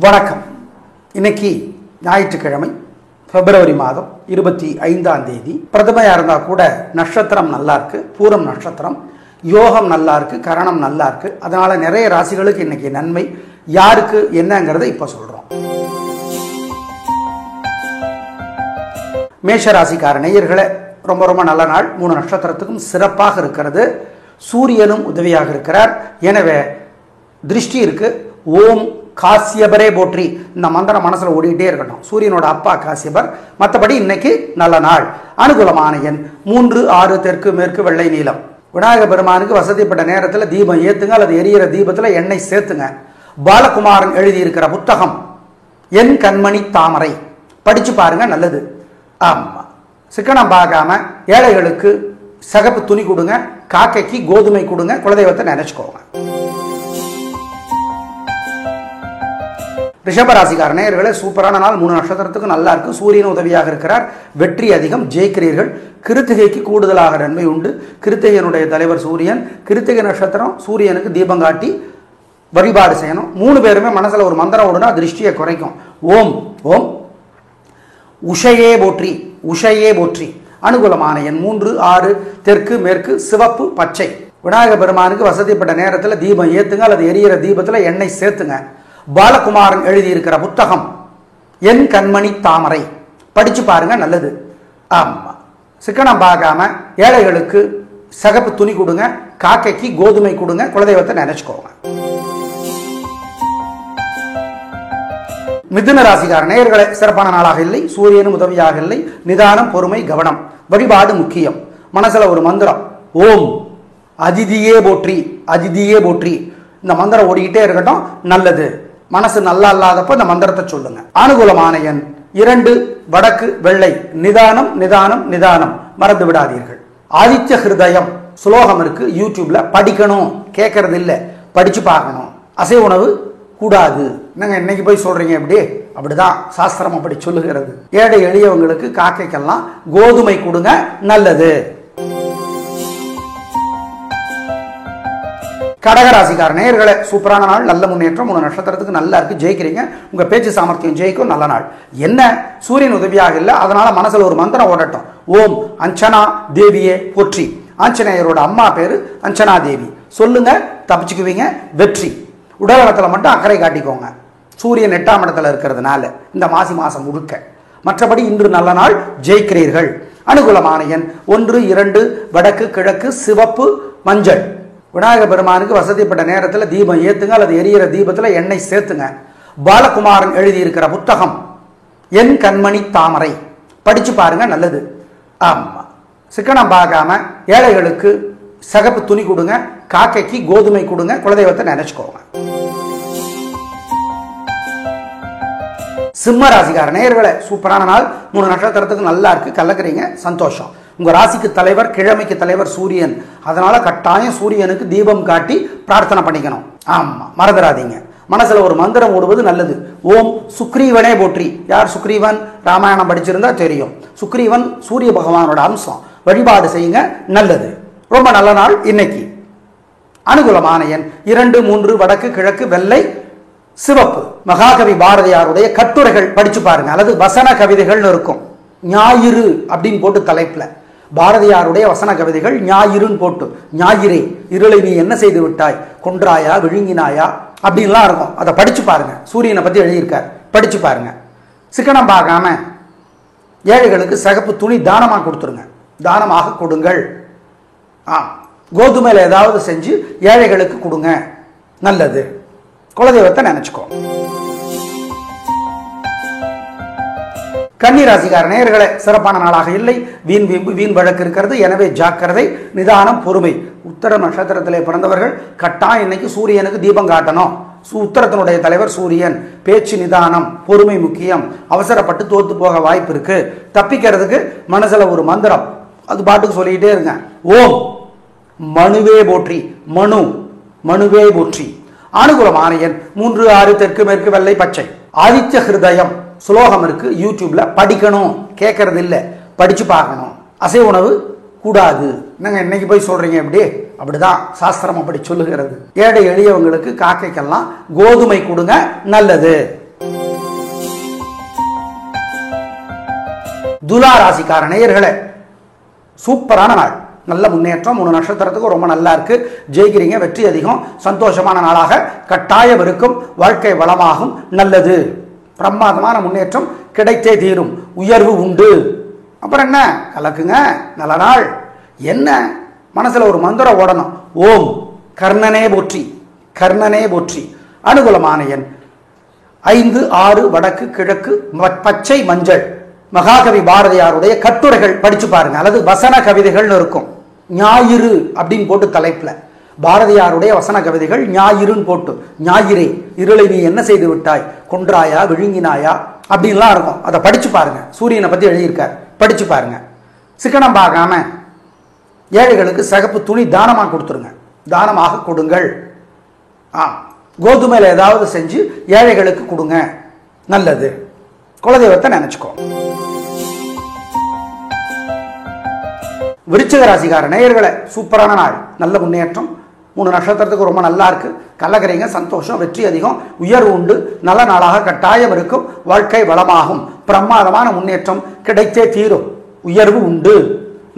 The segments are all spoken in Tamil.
வணக்கம். இன்னைக்கு ஞாயிற்றுக்கிழமை பிப்ரவரி மாதம் 25ஆம் தேதி. பிரதமையாக இருந்தால் கூட நட்சத்திரம் நல்லா இருக்கு, பூரம் நட்சத்திரம், யோகம் நல்லா இருக்கு, கரணம் நல்லா இருக்கு. அதனால நிறைய ராசிகளுக்கு இன்னைக்கு நன்மை. யாருக்கு என்னங்கிறத இப்ப சொல்றோம். மேஷ ராசிக்கார நேயர்களே, ரொம்ப ரொம்ப நல்ல நாள். 3 நட்சத்திரத்துக்கும் சிறப்பாக இருக்கிறது. சூரியனும் உதவியாக இருக்கிறார். எனவே திருஷ்டி இருக்கு. ஓம் காசியபரே போற்றி இந்த மந்திரம் மனசுல ஓடிக்கிட்டே இருக்கட்டும். சூரியனோட அப்பா காசியபர். மற்றபடி இன்னைக்கு நல்ல நாள். அனுகூலமான எண் 3, 6 தெற்கு மேற்கு வெள்ளை நீலம். விநாயக பெருமானுக்கு வசதிப்பட்ட நேரத்தில் தீபம் ஏத்துங்க அல்லது எரியிற தீபத்தில் எண்ணெய் சேர்த்துங்க. பாலகுமாரன் எழுதியிருக்கிற புத்தகம் என் கண்மணி தாமரை படிச்சு பாருங்க, நல்லது. ஆமா, சிக்கனம் பார்க்காம ஏழைகளுக்கு சகப்பு துணி கொடுங்க, காக்கைக்கு கோதுமை கொடுங்க, குலதெய்வத்தை நினைச்சுக்கோங்க. ரிஷபராசிக்கார நேயர்களே, சூப்பரான நாள். 3 நட்சத்திரத்துக்கு நல்லா இருக்கு. சூரியன் உதவியாக இருக்கிறார். வெற்றி அதிகம், ஜெயிக்கிறீர்கள். கிருத்திகைக்கு கூடுதலாக நன்மை உண்டு. கிருத்திகையினுடைய தலைவர் சூரியன். கிருத்திகை நட்சத்திரம் சூரியனுக்கு தீபம் காட்டி வழிபாடு செய்யணும். 3 பேருமே மனசுல ஒரு மந்திரம் ஓடுனா திருஷ்டியை குறைக்கும். ஓம் ஓம் உஷையே போற்றி, உஷையே போற்றி. அனுகூலமான எண் 3, 6 தெற்கு மேற்கு சிவப்பு பச்சை. விநாயக பெருமானுக்கு வசதிப்பட்ட நேரத்தில் தீபம் ஏத்துங்க அல்லது எரியிற தீபத்தில் எண்ணெய் சேர்த்துங்க. பாலகுமாரன் எழுதியிருக்கிற புத்தகம் என் கண்மணி தாமரை படிச்சு பாருங்க, நல்லது. ஆமா, சிக்கனம் பார்க்காம ஏழைகளுக்கு சகப்பு துணி கொடுங்க, காக்கைக்கு கோதுமை கொடுங்க, குலதெய்வத்தை நினைச்சுக்கோங்க. மிதுன ராசிக்கார நேயர்களே, சிறப்பான நாளாக இல்லை. சூரியனும் உதவியாக இல்லை. நிதானம், பொறுமை, கவனம். வழிபாடு முக்கியம். மனசுல ஒரு மந்திரம் ஓம் அதிதியே போற்றி, அதிதியே போற்றி இந்த மந்திரம் ஓடிக்கிட்டே இருக்கட்டும், நல்லது. மனசு நல்லா இல்லாதப்ப இந்த மந்திரத்தை சொல்லுங்க. அனுகூலமான எண் 2 வடக்கு வெள்ளை. நிதானம் நிதானம் நிதானம், மறந்து விடாதீர்கள். ஆதித்ய ஹிருதயம் ஸ்லோகம் இருக்கு யூடியூப்ல, படிக்கணும், கேட்கறது இல்லை, படிச்சு பார்க்கணும். அசை உணவு கூடாது. என்னங்க இன்னைக்கு போய் சொல்றீங்க? எப்படி? அப்படிதான் சாஸ்திரம் அப்படி சொல்லுகிறது. ஏழை எளியவங்களுக்கு காக்கைக்கெல்லாம் கோதுமை கொடுங்க, நல்லது. கடகராசிக்கார நேயர்களே, சூப்பரான நாள். நல்ல முன்னேற்றம். 3 நட்சத்திரத்துக்கு நல்லா இருக்கு, ஜெயிக்கிறீங்க. உங்க பேச்சு சாமர்த்தியம் ஜெயிக்கும். நல்ல நாள். என்ன, சூரியன் உதவியாக இல்லை. அதனால மனசுல ஒரு மந்திரம் ஓடட்டும். ஓம் அஞ்சனா தேவியே போற்றி. ஆஞ்சநேயரோட அம்மா பேரு அஞ்சனா தேவி. சொல்லுங்க, தப்பிச்சுக்குவீங்க. வெற்றி. உடல்நலத்தில் மட்டும் அக்கறை காட்டிக்கோங்க. சூரியன் 8ஆம் இடத்துல இருக்கிறதுனால இந்த மாசம் முழுக்க. மற்றபடி இன்று நல்ல நாள், ஜெயிக்கிறீர்கள். அனுகூலமான எண் 1, 2 வடக்கு கிழக்கு சிவப்பு மஞ்சள். விநாயக பெருமானுக்கு வசதிப்பட்ட நேரத்தில் தீபம் ஏத்துங்க அல்லது எரியிற தீபத்தில் எண்ணெய் சேர்த்துங்க. பாலகுமாரன் எழுதியிருக்கிற புத்தகம் என் கண்மணி தாமரை படிச்சு பாருங்க, நல்லது. ஆமா, சிக்கனம் பார்க்காம ஏழைகளுக்கு சகப்பு துணி கொடுங்க, காக்கைக்கு கோதுமை கொடுங்க, குலதெய்வத்தை நினைச்சுக்கோங்க. சிம்ம ராசிக்கார நேயர்களே, சூப்பரான நாள். 3 நட்சத்திரத்துக்கு நல்லா இருக்கு, கலக்குறீங்க, சந்தோஷம். உங்க ராசிக்கு தலைவர், கிழமைக்கு தலைவர் சூரியன். அதனால கட்டாயம் சூரியனுக்கு தீபம் காட்டி பிரார்த்தனை பண்ணிக்கணும். ஆமா, மறந்துடாதீங்க. மனசுல ஒரு மந்திரம் ஓடுவது நல்லது. ஓம் சுக்ரீவனே போற்றி. யார் சுக்ரீவன்? ராமாயணம் படிச்சிருந்தா தெரியும். சுக்ரீவன் சூரிய பகவானோட அம்சம். வழிபாடு செய்யுங்க, நல்லது. ரொம்ப நல்ல நாள் இன்னைக்கு. அனுகூலமான எண் 2, 3 வடக்கு கிழக்கு வெள்ளை சிவப்பு. மகாகவி பாரதியாருடைய கட்டுரைகள் படிச்சு பாருங்க, அல்லது வசன கவிதைகள் இருக்கும். ஞாயிறு அப்படின்னு போட்டு தலைப்புல பாரதியாருடைய வசன கவிதைகள் ஞாயிறுன்னு போட்டு, ஞாயிறே இருளை நீ என்ன செய்து விட்டாய், கொன்றாயா விழுங்கினாயா அப்படின்லாம் இருக்கும். அதை படிச்சு பாருங்க. சூரியனை பத்தி எழுதியிருக்கார், படிச்சு பாருங்க. சிக்கனம் பார்க்காம ஏழைகளுக்கு சகப்பு துணி தானமாக கொடுத்துருங்க. தானமாக கொடுங்கள். கோதுமையில ஏதாவது செஞ்சு ஏழைகளுக்கு கொடுங்க, நல்லது. குலதெய்வத்தை நினைச்சுக்கோ. கன்னிராசிக்கார நேயர்களே, சிறப்பான நாளாக இல்லை. வீண் வீம்பு, வீண் வழக்கு இருக்கிறது. எனவே ஜாக்கிரதை, நிதானம், பொறுமை. உத்தர நட்சத்திரத்திலே பிறந்தவர்கள் கட்டாயம் இன்னைக்கு சூரியனுக்கு தீபம் காட்டணும். உத்தரத்தினுடைய தலைவர் சூரியன். பேச்சு நிதானம், பொறுமை முக்கியம். அவசரப்பட்டு தோத்து போக வாய்ப்பு இருக்கு. தப்பிக்கிறதுக்கு மனசுல ஒரு மந்திரம், அது பாட்டுக்கு சொல்லிக்கிட்டே இருங்க. ஓம் மனுவே போற்றி. மனு மனுவே போற்றி. அனுகூலமான எண் 3, 6 தெற்கு மேற்கு வெள்ளை பச்சை. ஆதித்ய ஹிருதயம் ஸ்லோகம் இருக்கு யூடியூப்ல, படிக்கணும், கேட்கறது இல்லை, படிச்சு பார்க்கணும். அசை உணவு கூடாது. என்னங்க இன்னைக்கு போய் சொல்றீங்க? எப்படி? அப்படிதான் சாஸ்திரம் அப்படி சொல்லுகிறது. ஏழை எளியவங்களுக்கு காக்கைக்கெல்லாம் கோதுமை கொடுங்க, நல்லது. துலா ராசிக்கார நேயர்களே, சூப்பரான நாள், நல்ல முன்னேற்றம். 3 நட்சத்திரத்துக்கு ரொம்ப நல்லா இருக்கு. ஜெயிக்கிறீங்க, வெற்றி அதிகம், சந்தோஷமான நாளாக கட்டாயம் இருக்கும். வாழ்க்கை வளமாகும், நல்லது, பிரமாதமான முன்னேற்றம் கிடைத்தே தீரும், உயர்வு உண்டு. அப்புறம் என்ன, கலக்குங்க, நல்ல நாள். என்ன மனசுல ஒரு மந்திரம் ஓடணும், ஓம் கர்ணனே போற்றி, கர்ணனே போற்றி. அனுகூலமான எண் 5, 6, வடக்கு, கிழக்கு, பச்சை, மஞ்சள். மகாகவி பாரதியாருடைய கட்டுரைகள் படிச்சு பாருங்க, அல்லது வசன கவிதைகள்னு இருக்கும். ஞாயிறு அப்படின்னு போட்டு தலைப்புல பாரதியாருடைய வசன கவிதைகள் ஞாயிறுன்னு போட்டு, ஞாயிறே இருளை நீ என்ன செய்து விட்டாய், கொன்றாயா விழுங்கினாயா அப்படின்லாம் இருக்கும். அதை படிச்சு பாருங்க. சூரியனை பத்தி எழுதியிருக்கார், படிச்சு பாருங்க. சிக்கனம் பார்க்காம ஏழைகளுக்கு சிகப்பு துணி தானமாக கொடுத்துருங்க, தானமாக கொடுங்கள். கோதுமையில் ஏதாவது செஞ்சு ஏழைகளுக்கு கொடுங்க, நல்லது. குலதெய்வத்தை நினைச்சுக்கோ. விருச்சிக ராசிக்கார நேயர்களே, சூப்பரான நாள், நல்ல முன்னேற்றம். 3 நட்சத்திரத்துக்கு ரொம்ப நல்லா இருக்கு. கலக்கறீங்க, சந்தோஷம், வெற்றி அதிகம், உயர்வு உண்டு, நல்ல நாளாக கட்டாயம் இருக்கும். வாழ்க்கை வளமாகும், பிரமாதமான முன்னேற்றம் கிடைத்தே தீரும், உயர்வு உண்டு,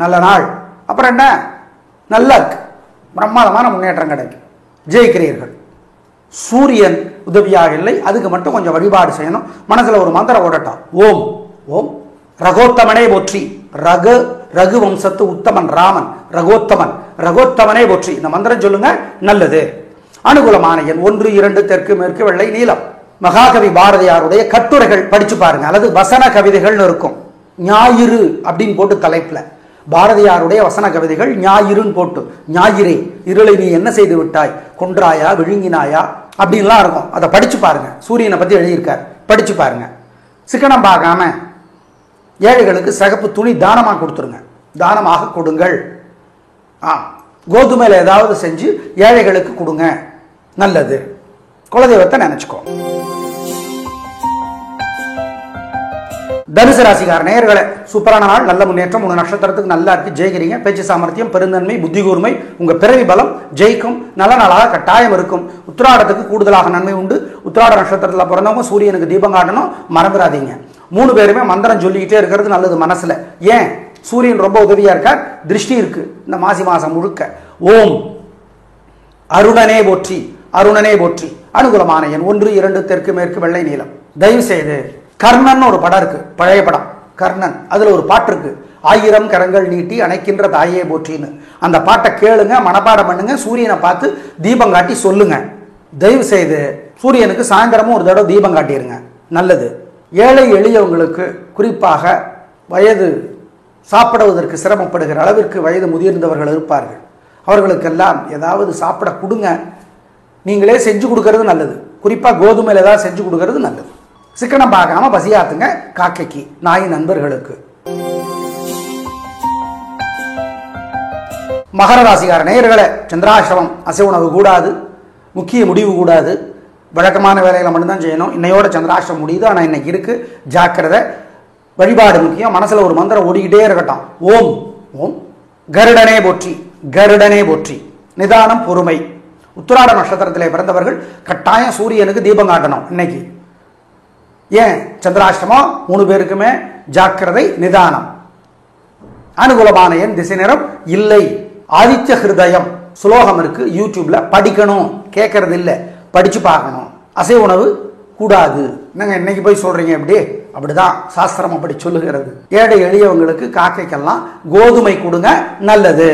நல்ல நாள். அப்புறம் என்ன, நல்லா இருக்கு, பிரமாதமான முன்னேற்றம் கிடைக்கும், ஜெயிக்கிறீர்கள். சூரியன் உதவியாக இல்லை, அதுக்கு மட்டும் கொஞ்சம் வழிபாடு செய்யணும். மனசுல ஒரு மந்திரம் ஓடட்டும், ஓம் ஓம் ரகோத்தமனே போற்றி. ரகு வம்சத்து உத்தமன் ராமன், ரகோத்தமன், ரகோத்தமனே போற்றி. இந்த மந்திரம் சொல்லுங்க, நல்லது. அனுகூலமான எண் 1, 2, தெற்கு, மேற்கு, வெள்ளை, நீலம். மகாகவி பாரதியாருடைய கட்டுரைகள் படிச்சு பாருங்க, அல்லது வசன கவிதைகள்னு இருக்கும். ஞாயிறு அப்படின்னு போட்டு தலைப்புல பாரதியாருடைய வசன கவிதைகள் ஞாயிறுன்னு போட்டு, ஞாயிறே இருளை நீ என்ன செய்து விட்டாய், கொன்றாயா விழுங்கினாயா அப்படின்லாம் இருக்கும். அதை படிச்சு பாருங்க. சூரியனை பத்தி எழுதியிருக்கார், படிச்சு பாருங்க. சிக்கனம் பார்க்காம ஏழைகளுக்கு சிகப்பு துணி தானமாக கொடுத்துருங்க, தானமாக கொடுங்கள். கோதுமையில் ஏதாவது செஞ்சு ஏழைகளுக்கு கொடுங்க, நல்லது. குலதெய்வத்தை நினைச்சுக்கோ. தனுசு ராசிக்கார நேயர்களே, சூப்பரான நாள், நல்ல முன்னேற்றம். 3 நட்சத்திரத்துக்கு நல்லா இருக்கு. ஜெயிக்கிறீங்க, பேச்சு சாமர்த்தியம், பெருந்தன்மை, புத்தி கூர்மை, உங்க பிறவி பலம் ஜெயிக்கும், நல்ல நாளாக கட்டாயம் இருக்கும். உத்திராடத்துக்கு கூடுதலாக நன்மை உண்டு. உத்திராட நட்சத்திரத்தில் பிறந்தவங்க சூரியனுக்கு தீபம் காட்டணும், மறந்துடாதீங்க. 3 பேருமே மந்திரம் சொல்லிக்கிட்டே இருக்கிறது நல்லது மனசுல. ஏன், சூரியன் ரொம்ப உதவியா இருக்கார், திருஷ்டி இருக்கு இந்த மாசம் முழுக்க. ஓம் அருணனே போற்றி, அருணனே போற்றி. அனுகூலமான எண் 1, 2, தெற்கு, மேற்கு, வெள்ளை, நீலம். தயவு செய்து கர்ணன் ஒரு படம் இருக்கு, பழைய படம் கர்ணன், அதுல ஒரு பாட்டு இருக்கு, 1000 கரங்கள் நீட்டி அணைக்கின்ற தாயே போற்றின்னு. அந்த பாட்டை கேளுங்க, மனப்பாடம் பண்ணுங்க, சூரியனை பார்த்து தீபம் காட்டி சொல்லுங்க. தயவு செய்து சூரியனுக்கு சாயந்தரமும் ஒரு தடவை தீபம் காட்டிடுங்க, நல்லது. ஏழை எளியவங்களுக்கு, குறிப்பாக வயது சாப்பிடுவதற்கு சிரமப்படுகிற அளவிற்கு வயது முதிர்ந்தவர்கள் இருப்பார்கள், அவர்களுக்கெல்லாம் ஏதாவது சாப்பிட கொடுங்க. நீங்களே செஞ்சு கொடுக்கறது நல்லது. குறிப்பாக கோதுமையில் ஏதாவது செஞ்சு கொடுக்கறது நல்லது. சிக்கனம் பார்க்காம பசியாத்துங்க காக்கைக்கு, நாய் நண்பர்களுக்கு. மகர ராசிக்கார நேயர்களே, சந்திராசிரமம், அசை உணவு கூடாது, முக்கிய முடிவு கூடாது, வழக்கமான வேலைகளை மட்டும்தான் செய்யணும். இன்னையோட சந்திராஷ்டிரம் முடியுது, ஆனால் இன்னைக்கு இருக்கு, ஜாக்கிரதை. வழிபாடு முக்கியம். மனசுல ஒரு மந்திரம் ஓடிக்கிட்டே இருக்கட்டும், ஓம் ஓம் கருடனே போற்றி, கருடனே போற்றி. நிதானம், பொறுமை. உத்திராட நட்சத்திரத்திலே பிறந்தவர்கள் கட்டாயம் சூரியனுக்கு தீபம் காட்டணும் இன்னைக்கு. ஏன், சந்திராஷ்டமம், 3 பேருக்குமே ஜாக்கிரதை, நிதானம். அனுகூலமான எண் திசை நிறம் இல்லை. ஆதித்ய ஹிருதயம் ஸ்லோகம் இருக்கு, யூடியூப்ல படிக்கணும், கேட்கறது இல்லை, படிச்சு பார்க்கணும். அசை உணவு கூடாது. என்னங்க இன்னைக்கு போய் சொல்றீங்க எப்படி? அப்படிதான் சாஸ்திரம் அப்படி சொல்லுகிறது. ஏழை எளியவங்களுக்கு, காக்கைக்கெல்லாம் கோதுமை கொடுங்க, நல்லது.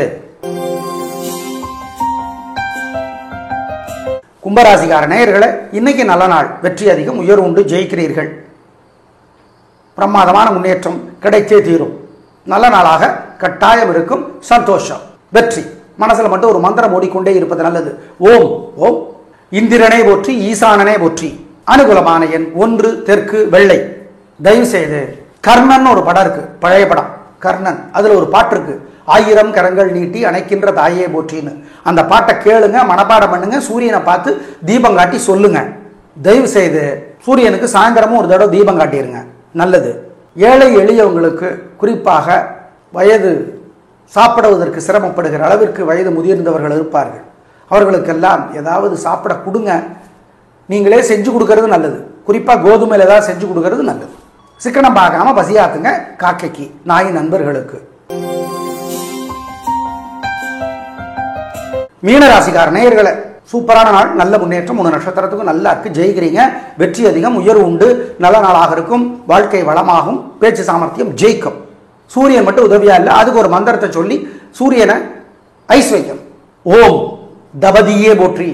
கும்பராசிக்கார நேயர்களே, இன்னைக்கு நல்ல நாள், வெற்றி அதிகம், உயர்வு உண்டு, ஜெயிக்கிறீர்கள். பிரமாதமான முன்னேற்றம் கிடைத்தே தீரும், நல்ல நாளாக கட்டாயம் இருக்கும், சந்தோஷம், வெற்றி. மனசுல மட்டும் ஒரு மந்திரம் ஓடிக்கொண்டே இருப்பது நல்லது. ஓம் ஓம் இந்திரனே போற்றி, ஈசானனே போற்றி. அனுகூலமான எண் 1, தெற்கு, வெள்ளை. தயவு செய்து கர்ணன் ஒரு படம் இருக்கு, பழைய படம் கர்ணன், அதுல ஒரு பாட்டு இருக்கு, 1000 கரங்கள் நீட்டி அணைக்கின்ற தாயே போற்றின்னு. அந்த பாட்டை கேளுங்க, மனப்பாடம் பண்ணுங்க, சூரியனை பார்த்து தீபம் காட்டி சொல்லுங்க. தயவு செய்து சூரியனுக்கு சாயந்தரமும் ஒரு தடவை தீபம் காட்டிடுங்க, நல்லது. ஏழை எளியவங்களுக்கு, குறிப்பாக வயது சாப்பிடுவதற்கு சிரமப்படுகிற அளவிற்கு வயது முதிர்ந்தவர்கள் இருப்பார்கள், அவர்களுக்கெல்லாம் ஏதாவது சாப்பிட கொடுங்க. நீங்களே செஞ்சு கொடுக்கறது நல்லது. குறிப்பாக கோதுமையில் ஏதாவது செஞ்சு கொடுக்கறது நல்லது. சிக்கனம் பார்க்காம பசியாத்துங்க காக்கைக்கு, நாய் நண்பர்களுக்கு. மீனராசிக்கார நேயர்களே, சூப்பரான நாள், நல்ல முன்னேற்றம். 3 நட்சத்திரத்துக்கும் நல்லா இருக்கு. ஜெயிக்கிறீங்க, வெற்றி அதிகம், உயர்வு உண்டு, நல்ல நாளாக இருக்கும், வாழ்க்கை வளமாகும், பேச்சு சாமர்த்தியம் ஜெயிக்கும். சூரியன் மட்டும் உதவியா இல்லை, அதுக்கு ஒரு மந்திரத்தை சொல்லி சூரியனை ஐஸ் வைக்கும். ஓம் தபதியே போற்றி,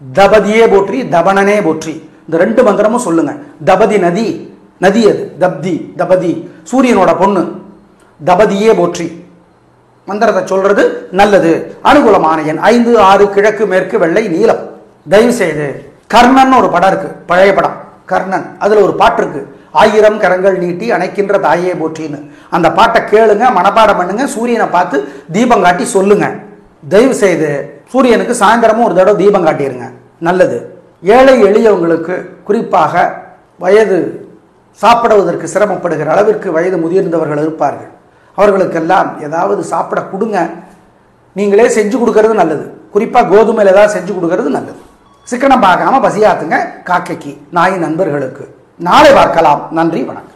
தபதியே போற்றி, தபனனே போற்றி. இந்த 2 மந்திரமும் சொல்லுங்க. தபதி நதி, நதி அது தப்தி, தபதி சூரியனோட பொண்ணு, தபதியே போற்றி மந்திரத்தை சொல்றது நல்லது. அனுகூலமான எண் 5, 6, கிழக்கு மேற்கு வெள்ளை நீலம். தயவு செய்து கர்ணன் ஒரு படம் இருக்கு, பழைய படம் கர்ணன், அதுல ஒரு பாட்டு இருக்கு, 1000 கரங்கள் நீட்டி அணைக்கின்ற தாயே போற்றின்னு. அந்த பாட்டை கேளுங்க, மனப்பாடம் பண்ணுங்க, சூரியனை பார்த்து தீபம் காட்டி சொல்லுங்க. தயவு செய்து சூரியனுக்கு சாயந்தரமும் ஒரு தடவை தீபம் காட்டிடுங்க, நல்லது. ஏழை எளியவங்களுக்கு, குறிப்பாக வயது சாப்பிடுவதற்கு சிரமப்படுகிற அளவிற்கு வயது முதிர்ந்தவர்கள் இருப்பார்கள், அவர்களுக்கெல்லாம் ஏதாவது சாப்பிட கொடுங்க. நீங்களே செஞ்சு கொடுக்கறது நல்லது. குறிப்பாக கோதுமையில் ஏதாவது செஞ்சு கொடுக்கறது நல்லது. சிக்கனம் பார்க்காம பசியாத்துங்க காக்கைக்கு, நாய் நண்பர்களுக்கு. நாளை பார்க்கலாம். நன்றி, வணக்கம்.